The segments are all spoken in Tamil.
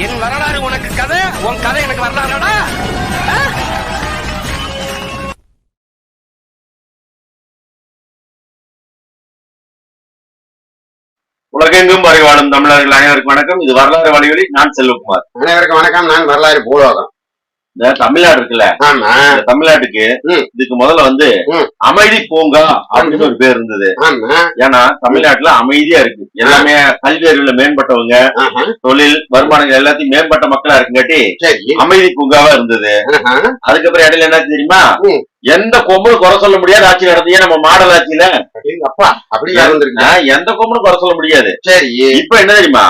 என் வரலாறு உனக்கு கதை, உன் கதை எனக்கு வரலாறுடா. உலகெங்கும் வரைவாழும் தமிழர்கள் அனைவருக்கும் வணக்கம். இது வரலாறு வழிவழி. நான் செல்வகுமார். அனைவருக்கும் வணக்கம். நான் வரலாறு பூலோகம். இந்த தமிழ்நாடு இருக்குல்ல, இந்த தமிழ்நாட்டுக்கு இதுக்கு முதல்ல அமைதி பூங்கா அப்படின்னு ஒரு பேர் இருந்தது. ஏன்னா தமிழ்நாட்டுல அமைதியா இருக்கு, எல்லாமே கல்வி அறிவுல மேம்பட்டவங்க, தொழில் வருமானங்கள் எல்லாத்தையும் மேம்பட்ட மக்களா இருக்குங்காட்டி அமைதி பூங்காவா இருந்தது. அதுக்கப்புறம் இடையில என்ன தெரியுமா, எந்த கொம்பும் குறை சொல்ல முடியாது ஆட்சி நடத்தியே நம்ம மாடல் ஆட்சியில எந்த கொம்பும் குறை சொல்ல முடியாது. சரி, இப்ப என்ன தெரியுமா,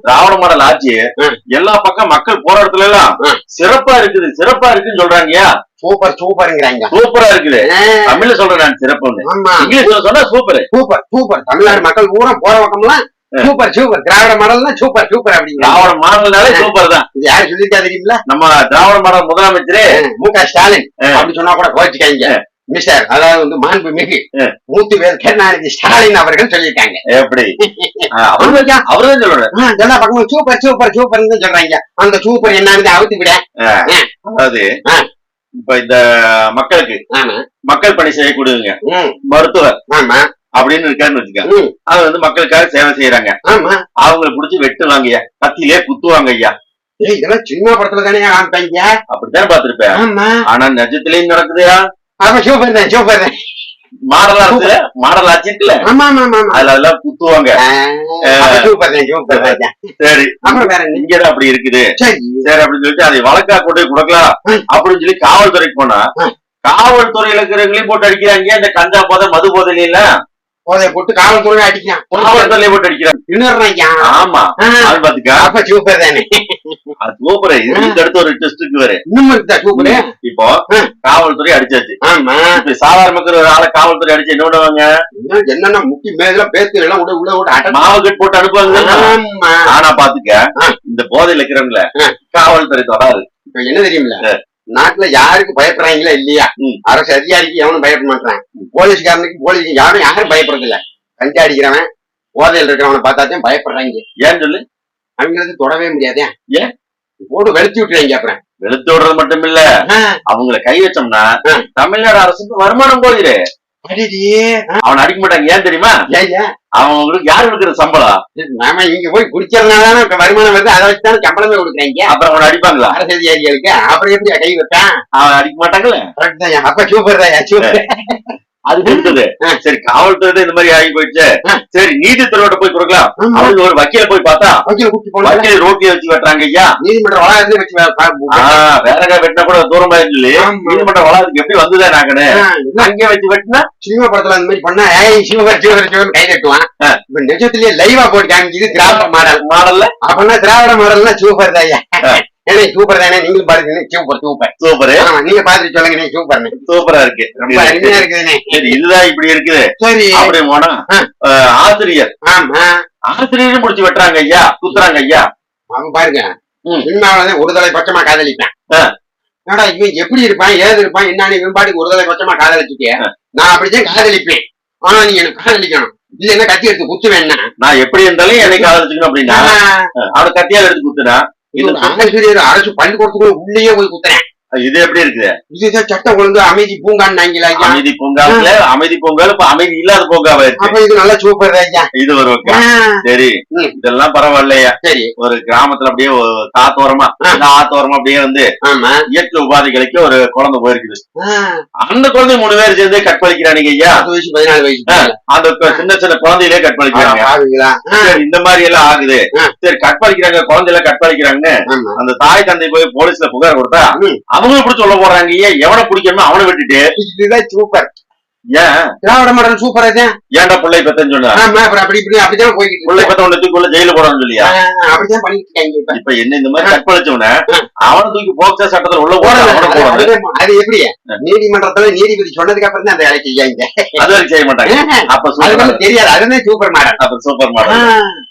திராவிட மாடல் ஆட்சி எல்லா பக்கம் மக்கள் போற இடத்துல எல்லாம் சிறப்பா இருக்குது சிறப்பா இருக்குன்னு சொல்றாங்க. சூப்பர் சூப்பர்ங்கிறாங்க. சூப்பரா இருக்குது. தமிழ்ல சொல்றேன் நான் சிறப்புன்னு, இங்கிலீஷ்ல சொன்னா சூப்பர் சூப்பர் சூப்பர். தமிழ்நாடு மக்கள் பூரா போற பக்கம்லாம் சூப்பர் சூப்பர். திராவிட மாடல்னா சூப்பர் சூப்பர் அப்படிங்க. திராவிட மாடல்னாலே சூப்பர் தான். இது யாரு சொல்லிருக்கா தெரியுங்களா? நம்ம திராவிட மாடல் முதலமைச்சரே மு.க. ஸ்டாலின் அப்படி சொன்னா கூட கோச்சிக்காங்க. மிஸ்டர், அதாவது மாண்புமிகு மூத்துவேல் கருணாநிதி ஸ்டாலின் அவர்கள் சொல்லியிருக்காங்க. எப்படி அவர்தான் சொல்றேன், எல்லா பக்கமும் சூப்பர் சூப்பர் சூப்பர்னு சொல்றாங்க. அந்த சூப்பர் என்னன்னு அவுத்து விட. அதாவது இப்ப இந்த மக்களுக்கு மக்கள் பணி செய்யக்கூடியவங்க மருத்துவர் அப்படின்னு இருக்காருன்னு வச்சுக்காங்க. அது மக்களுக்காக சேவை செய்யறாங்க. அவங்களை புடிச்சு வெட்டுவாங்க, கத்திலே குத்துவாங்க ஐயா. இதெல்லாம் சினிமா படத்துல தானே காமிப்பாங்க. அப்படித்தானே பாத்துருப்பேன். ஆனா நிஜத்திலயும் நடக்குதுயா. சூப்பர் தான் சூப்பர் தான். மாடல் ஆட்சியில மாடல் ஆட்சி இருக்குல்ல, அதுல அதெல்லாம் குத்துவாங்க. சரி, இங்கதான் அப்படி இருக்குது. சரி அப்படின்னு சொல்லிட்டு அதை வழக்கா கொண்டு கொடுக்கலாம் அப்படின்னு சொல்லி காவல்துறைக்கு போனா, காவல்துறையில இருக்கிறவங்களையும் போட்டு அடிக்கிறாங்க. இந்த கஞ்சா போதை மது போதையில எல்லாம் போதைய போட்டு காவல்துறை அடிக்கிறான், காவல்துறையில போட்டு அடிக்கிறாங்க. ஆமா, அது பாத்துக்கா. அப்ப சூப்பர் தானே. அது சூப்பர். இதுக்கு அடுத்து ஒரு டெஸ்டுக்கு வேற சூப்பர். இப்போ காவல்துறை அடிச்சாச்சு. இப்ப சாதாரண மக்கள் ஒரு ஆளை காவல்துறை அடிச்சு என்ன பண்ணுவாங்க, என்னன்னா முக்கிய மேல பேத்து எல்லாம் உள்ள விட்டு மாவுக்கட் போட்டு அனுப்புவாங்க. ஆனா பாத்துக்க, இந்த போதையில இருக்கிறவங்கள காவல்துறை தொடாது. இப்ப என்ன தெரியுமில்ல, நாட்டுல யாருக்கு பயப்படுறாங்களா இல்லையா, அரசு அதிகாரிக்கு எவனும் பயப்பட மாட்டான், போலீஸ்காரனுக்கு போலீஸ் யாரும் பயப்படுறது இல்ல. கஞ்சா அடிக்கிறவன் போதையில் இருக்கிறவனை பார்த்தாச்சும் பயப்படுறாங்க. ஏன்னு சொல்லு, அவங்களுக்கு தொடவே முடியாதே. ஏன் போட்டு வெளுத்தி விட்டுறாங்க. அப்புறம் வெளுத்து விடுறது மட்டும் இல்ல, அவங்களை கை வச்சோம்னா தமிழ்நாடு அரசுக்கு வருமானம் போகுது. அவன் அடிக்க மாட்டாங்க. ஏன் தெரியுமா, அவங்களுக்கு யாரு இருக்கிற சம்பளம் நாம இங்க போய் குடிக்கிறதுனால வருமானம் வருது, அதை வச்சுதான் சம்பளமே கொடுக்குறாங்க. அப்புறம் அவனை அடிப்பாங்களா அரசு அதிகாரிகளுக்கு? அப்புறம் எப்படி கை வைப்பான்? அவன் அடிக்க மாட்டாங்கல்ல. அப்ப சூப்பர் தான் சூப்பர். அது கொடுத்தது. சரி, காவல்துறை இந்த மாதிரி ஆகி போயிடுச்சு. சரி, நீதித்துறையோட போய் கொடுக்கலாம். அவங்க ஒரு வக்கீல போய் பார்த்தா வக்கீல் ரோட்டில வச்சு வெட்டுறாங்க ஐயா. நீதிமன்ற வளாகத்துல வச்சு வேற வெட்டினா கூட தூரமா சொல்லி நீதிமன்ற வளாகத்துக்கு எப்படி வந்துதான் நாங்கன்னு அங்கே வச்சு வெட்டினா, சினிமா படத்துல அந்த மாதிரி பண்ணா சிவகர் சிவகர் சிவன் கை கட்டுவான். இப்ப நிஜத்திலேயே லைவா போட்டு காமிக்குது திராவிட மாடல்ல. அப்படின்னா திராவிட மாடல்னா சூப்பர் தான். சூப்பர் தானே, நீங்களும் பாருங்க. Super super super. நீங்க பாத்துட்டு சொல்லுங்க. சூப்பர் சூப்பரா இருக்கு, அருமையா இருக்குதுண்ணே. சரி, இதுதான் இப்படி இருக்குது. சரி, அப்படி போனா ஆசிரியர் ஆசிரியரும் முடிச்சு வெட்டுறாங்க ஐயா, குத்துறாங்க ஐயா. அவங்க பாருங்க, சினிமாவில ஒரு தலை பட்சமா காதலிப்பேன். ஏடா இவன் எப்படி இருப்பான் ஏது இருப்பான் என்னன்னு இவன் பாட்டுக்கு ஒரு தலை பட்சமா காதலிச்சுட்டே. நான் அப்படித்தான் காதலிப்பேன். ஆனா நீங்க எனக்கு காதலிக்கணும். இது என்ன கத்தி எடுத்து குத்துவேன்னா, நான் எப்படி இருந்தாலும் என்னை காதலிச்சுக்கணும் அப்படின்னா அவனை கத்தியால் எடுத்து குத்துனா, ஆசிரியர் அரசு பள்ளிக்கூடத்துக்குள்ள உள்ளேயே போய் குத்துறேன். இது எப்படி இருக்குது? இதுதான் சட்டம் ஒழுங்கு அமைதி பூங்கான்னு அமைதி பூங்காவுல அமைதி பூங்கால இப்ப அமைதி இல்லாத பூங்காவா இருக்கு. அப்ப இது நல்லா சூப்பர் ஐயா. இது ஒரு சரி, இதெல்லாம் பரவாயில்லையா. சரி, ஒரு கிராமத்துல அப்படியே காத்தோரமா ஆத்தோரமா அப்படியே இயற்கை உபாதைகளுக்கு ஒரு குழந்தை போயிருக்குது. அந்த குழந்தை 3 பேர் சேர்ந்து கற்பழிக்கிறானுங்க ஐயா. 14 வயசு அந்த சின்ன சின்ன குழந்தையிலே கற்பழிக்கிறாங்க. இந்த மாதிரி எல்லாம் ஆகுது. சரி, கற்பழிக்கிறாங்க, குழந்தையில கற்பழிக்கிறாங்க. அந்த தாய் தந்தை போய் போலீஸ்ல புகார் கொடுத்தா அவங்களும் பிடிச்சி சொல்ல போறாங்க, எவனை பிடிக்கணும் அவனை விட்டுட்டு. இதுதான் சூப்பர். ஏன் திராவிட மாடல் சூப்பரா இருக்கேன். ஏன்டா பிள்ளை பெத்தன்னு சொன்னா அப்படி இப்படி அப்படிதான் போய்கிட்டு பிள்ளை பெத்த ஒண்ணு தூக்கி ஜெயில போடணும்னு சொல்லியா? அப்படிதான் பண்ணிட்டு இருக்காங்க. இப்ப என்ன இந்த மாதிரி கற்பழிச்சவன அவனை தூக்கி போக்சோ சட்டத்துல உள்ள போட. அது எப்படி நீதிமன்றத்துல நீதிபதி சொன்னதுக்கு அப்புறம் தான் அந்த வேலை செய்யாங்க. அது வரைக்கும் செய்ய மாட்டாங்க. அப்ப தெரியாது. அதுதான் சூப்பர் மாடல். அப்ப சூப்பர் மாடல்.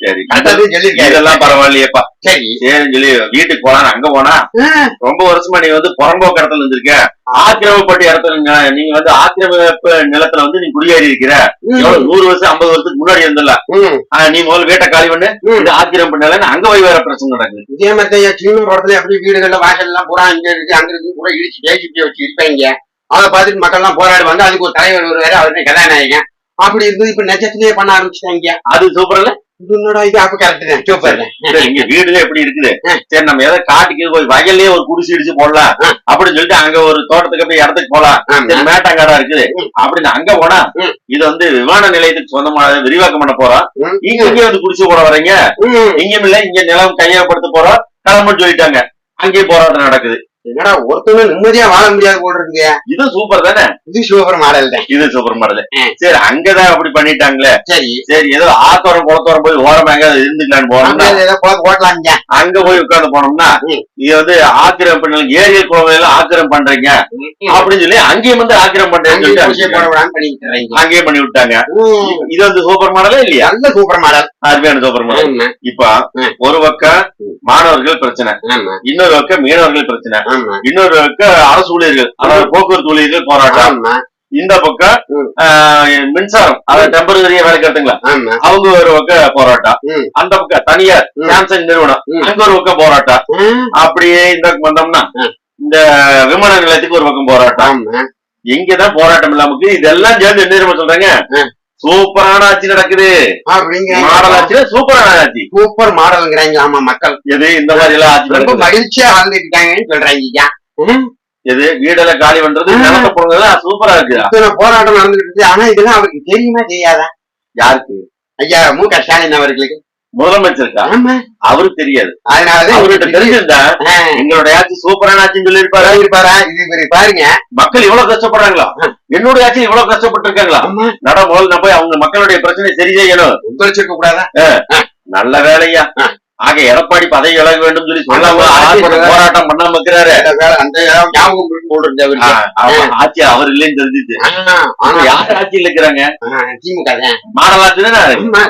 சரி, சொல்லிருக்கேன். இதெல்லாம் பரவாயில்லையப்பா. சரி சரின்னு சொல்லி வீட்டுக்கு போனா, அங்க போனா ரொம்ப வருஷமா நீ புறம்போக்கு இடத்துல இருந்திருக்க, ஆக்கிரமிப்பட்ட இடத்துல நீங்க வந்து ஆக்கிரமிப்பு நிலத்துல வந்து நீ குடியேறி இருக்கிற எவ்வளவு 100 வருஷம் 50 வருஷத்துக்கு முன்னாடி இருந்தல நீ முதல்ல வீட்டை காலி பண்ணு இந்த ஆக்கிரமிப்பு நிலம் அங்க போய் வேற பிரச்சனை நடக்குது. இதே மாதிரி சின்ன இடத்துல எப்படி வீடுகள்ல வாசல் எல்லாம் பூரா இங்க இருக்கு அங்க இருக்கு கூட இடிச்சு ஜேசிபி வச்சு இருப்பாங்க. அதை பார்த்துட்டு மக்கள் எல்லாம் போராடுவாங்க. அதுக்கு ஒரு தலைவர் வருவாரு, அவருடைய கதாநாயகன். அப்படி இருந்து இப்ப நெஜத்திலேயே பண்ண ஆரம்பிச்சுட்டாங்க. அது சூப்பர்ல. இது அப்ப கரெக்ட் சூப்பர். இங்க வீடுல எப்படி இருக்குது, சரி நம்ம ஏதாவது காட்டுக்கு போய் வயல்லயே ஒரு குடிசை இடிச்சு போடலாம் அப்படின்னு சொல்லிட்டு அங்க ஒரு தோட்டத்துக்கு போய் இடத்துக்கு போலாம், மேட்டாங்காடா இருக்குது அப்படின்னு அங்க போனா இது வந்து விமான நிலையத்துக்கு சொந்தமான விரிவாக்கம் பண்ண போறோம். இங்க வந்து குடிசை போட வரீங்க, இங்கேயும் இல்ல இங்க நிலம் கையகப்படுத்த போறோம் கிளம்புன்னு சொல்லிட்டாங்க. அங்கேயே போராட்டம் நடக்குது. என்னடா ஒருத்தவங்க நிம்மதியா வாழ முடியாது போல இருக்கு. இது சூப்பர் தானே. இது சூப்பர் மாடல் தான். இது சூப்பர் மாடல். சரி அங்கதான் அப்படி பண்ணிட்டாங்களே. சரி சரி ஏதோ ஆத்தோரம் குளத்தோரம் போய் ஓரமா எங்க இருந்துக்கலான்னு போனோம்னா அங்க போய் உட்கார்ந்து போனோம்னா இது வந்து ஆக்கிரம் பண்ண ஏரியல் குளம் ஆக்கிரம் பண்றீங்க அப்படின்னு சொல்லி அங்கேயும் வந்து ஆக்கிரம் பண்றேன்னு அங்கேயே பண்ணி விட்டாங்க. இது வந்து சூப்பர் மாடலே இல்லையா? நல்ல சூப்பர் மாடல், அருமையான சூப்பர் மாடல். இப்ப ஒரு பக்கம் மாணவர்கள் பிரச்சனை, இன்னொரு பக்கம் மீனவர்கள் பிரச்சனை, இன்னொரு பக்கம் அரசு ஊழியர்கள் அதாவது போக்குவரத்து ஊழியர்கள் போராட்டம், இந்த பக்கம் மின்சாரம் அதாவது டெம்பரரியா வேலை கட்டுங்களா அவங்க ஒரு பக்கம் போராட்டம், அந்த பக்கம் தனியார் சாம்சங் நிறுவனம் அங்க ஒரு பக்கம் போராட்டம். அப்படியே இந்த வந்தோம்னா இந்த விமான நிலையத்துக்கு ஒரு பக்கம் போராட்டம். எங்கதான் போராட்டம் இல்லாம இதெல்லாம் சேர்ந்து என்ன சொல்றாங்க, சூப்பரான ஆட்சி நடக்குது மாடல் ஆட்சி, சூப்பரான ஆட்சி, சூப்பர் மாடல்ங்கிறாங்க. ஆமா மக்கள் எது இந்த மாதிரி எல்லாம் ஆட்சி ரொம்ப மகிழ்ச்சியா வாழ்ந்துட்டாங்கன்னு சொல்றாங்க. எது வீடெல்லாம் காலி பண்றது நிலத்தை போடுறதுலாம் சூப்பரா இருக்கு. போராட்டம் நடந்துட்டு இருக்கு. ஆனா இதெல்லாம் அவருக்கு தெரியுமா தெரியாதா? யாருக்கு? ஐயா மு க ஸ்டாலின் அவர்களுக்கு, முதலமைச்சருக்கா? அவருக்கு தெரியாது. அதனால அவர்கிட்ட தெரிஞ்சிருந்தா எங்களுடைய ஆட்சி சூப்பரான ஆட்சின்னு சொல்லி இருப்பாரா? இது பாருங்க, மக்கள் இவ்வளவு கஷ்டப்படுறாங்களா, என்னுடைய ஆட்சி இவ்வளவு கஷ்டப்பட்டு இருக்காங்களா, நட முதல்ல போய் அவங்க மக்களுடைய பிரச்சனை சரி செய்யணும், ஒத்துழைச்சிருக்க கூடாதா? நல்ல வேலையா. ஆக எடப்பாடி பதவி விலக வேண்டும் சொல்லி சொல்லாம போராட்டம் பண்ணாம இருக்கிறாரு. ஆட்சி அவர் இல்லைன்னு தெரிஞ்சிச்சு. யார் ஆட்சியில் இருக்கிறாங்க? திமுக மாடல் ஆட்சி தானே,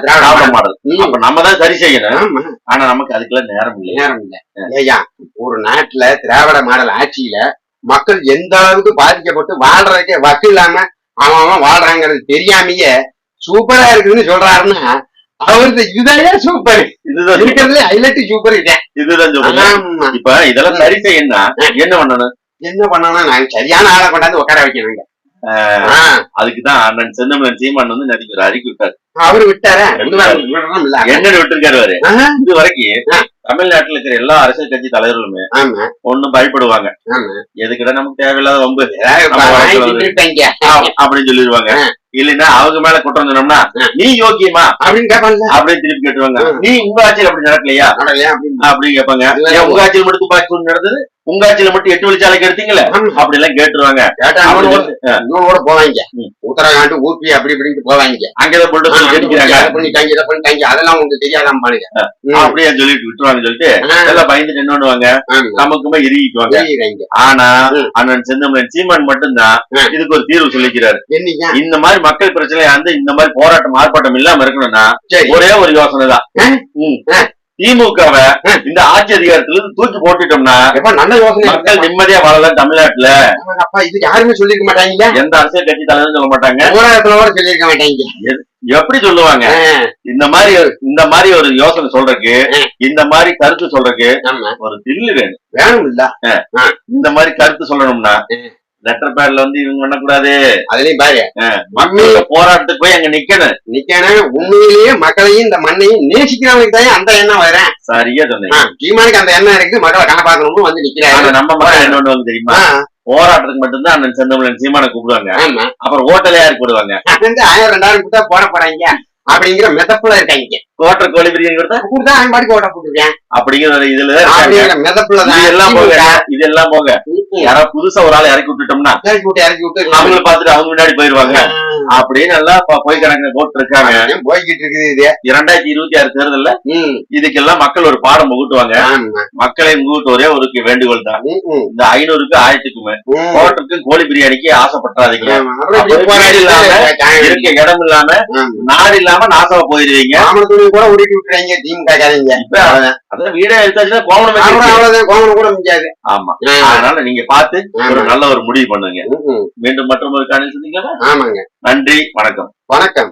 திராவிட மாடல். அப்ப நம்ம தான் சரி செய்யணும். ஆனா நமக்கு அதுக்கெல்லாம் நேரம் இல்லை. நேரம் இல்லை ஐயா. ஒரு நாட்டுல திராவிட மாடல் ஆட்சியில மக்கள் எந்த அளவுக்கு பாதிக்கப்பட்டு வாழ்றதுக்கே வக்கு இல்லாம அவன் வாழ்றாங்கிறது தெரியாமையே சூப்பரா இருக்குதுன்னு சொல்றாருன்னா அவருக்கு இதுதான் சூப்பர். இதுதான் இருக்கிறதுல ஹைலைட் சூப்பர். இதுதான் சூப்பர். இப்ப இதெல்லாம் சரி செய்யணும்னா என்ன பண்ணணும்? நாங்க சரியான ஆளை கொண்டாந்து உட்கார வைக்கணுங்க. அதுக்குதான் அண்ணன் செந்தமிழன் சீமான் வந்து நதிக்கு ஒரு அறிக்கை விட்டாரு. அவரு விட்டாரு என்ன விட்டுருக்காரு. இது வரைக்கும் தமிழ்நாட்டுல இருக்கிற எல்லா அரசியல் கட்சி தலைவர்களுமே ஒண்ணும் பயப்படுவாங்க. எதுக்கிட்ட நமக்கு தேவையில்லாத வம்பு அப்படின்னு சொல்லிடுவாங்க. இல்லைன்னா அவங்க மேல குற்றம் சொன்னோம்னா நீ யோக்கியமா அப்படின்னு கேட்பாங்க. அப்படின்னு திருப்பி கேட்டுருவாங்க. நீ உங்க ஆட்சியில் அப்படி நடக்கலையா அப்படின்னு கேட்பாங்க. உங்க ஆட்சியில் மட்டும் துப்பாக்கி சூடு நடந்தது, உங்க ஆட்சியில மட்டும் 8 வழிச்சாலைக்கு எடுத்தீங்களே அப்படி எல்லாம் கேட்டுருவாங்க. போவாங்க உத்தரகாண்ட் ஊபி அப்படி இப்படின்னு போவாங்க. அங்கதான் பண்ணிட்டாங்க அதெல்லாம் உங்களுக்கு தெரியாதான் பாருங்க அப்படியே சொல்லிட்டு விட்டுருவாங்க. சொல்லிட்டு எல்லாம் பயந்துட்டு என்ன பண்ணுவாங்க, நமக்குமே இறுகிக்குவாங்க. ஆனா அண்ணன் செந்தமிழன் சீமான் மட்டும்தான் இதுக்கு ஒரு தீர்வு சொல்லிக்கிறாரு. இந்த மாதிரி மக்கள் பிரச்சனை வந்து இந்த மாதிரி போராட்டம் ஆர்ப்பாட்டம் இல்லாம இருக்கணும்னா ஒரே ஒரு யோசனை தான். திமுகவை இந்த ஆட்சி அதிகாரத்துல இருந்து தூக்கி போட்டுட்டோம்னா நல்ல யோசனை, மக்கள் நிம்மதியா வாழலாம் தமிழ்நாட்டுல. இது யாருமே சொல்லிருக்க மாட்டாங்க, எந்த அரசியல் கட்சி தலைவரும் சொல்ல மாட்டாங்க, சொல்லிருக்க மாட்டாங்க. எப்படி சொல்லுவாங்க? இந்த மாதிரி ஒரு யோசனை சொல்றதுக்கு, இந்த மாதிரி கருத்து சொல்றதுக்கு ஒரு தில்லு வேணும் இல்ல. இந்த மாதிரி கருத்து சொல்லணும்னா லெட்டர் பேட்ல வந்து இவங்க பண்ணக்கூடாது. அதுலயும் பாரு மக்கள் போராட்டத்துக்கு போய் அங்க நிக்கணும். உண்மையிலேயே மக்களையும் இந்த மண்ணையும் நேசிக்கிறவங்களுக்கு தான் அந்த எண்ணம் வரேன். சரியா சொன்னீங்க. சீமானுக்கு அந்த எண்ணம் இருக்கு, மக்களை காப்பாற்றணும்னு வந்து நிக்கிறாங்க. நம்ம மக்கள் என்ன பண்ணுவாங்க தெரியுமா? போராட்டத்துக்கு மட்டும்தான் அண்ணன் செந்தமிழன் சீமானை கூப்பிடுவாங்க. அப்புறம் ஓட்டல யாருக்கு போடுவாங்க? 1000 2000 கொடுத்தா போட போறாங்க அப்படிங்கிற மெதப்புல இருக்காங்க. கோட்டர் கோழி பிரியாணி கொடுத்தா அவன் பாடி கோட்டை போட்டுருக்கேன் அப்படிங்கிற இதுல மெதப்புல இதெல்லாம் போக யாராவது புதுசா ஒரு ஆள் இறக்கி விட்டுட்டோம்னா இறக்கி விட்டு அவங்களை பார்த்துட்டு அவங்க முன்னாடி போயிருவாங்க. அப்படியே நல்லா போய் கணக்கு போட்டு இருக்காங்க. போய்கிட்டு இருக்குது. இது 2026 தேர்தல்ல இதுக்கெல்லாம் மக்கள் ஒரு பாடம் புகுட்டுவாங்க. மக்களை முகுட்டு ஒரே ஒரு வேண்டுகோள் தான், இந்த 500க்கு 1000க்குமே கோட்டருக்கு கோழி பிரியாணிக்கு ஆசைப்பட்டாதீங்க. இருக்க இடம் இல்லாம நாடு இல்லாம இல்லாம நாசமா போயிருவீங்க. மாமன துணி கூட உருட்டி விட்டுறாங்க திமுக காரங்க. இப்ப அதான் வீடே எடுத்தாச்சுன்னா கோவணம் அவ்வளவுதான், கோவணம் கூட முடியாது. ஆமா, அதனால நீங்க பார்த்து ஒரு நல்ல ஒரு முடிவு பண்ணுங்க. மீண்டும் மற்றொரு காலையில் சந்திக்கலாம். ஆமாங்க, நன்றி, வணக்கம். வணக்கம்.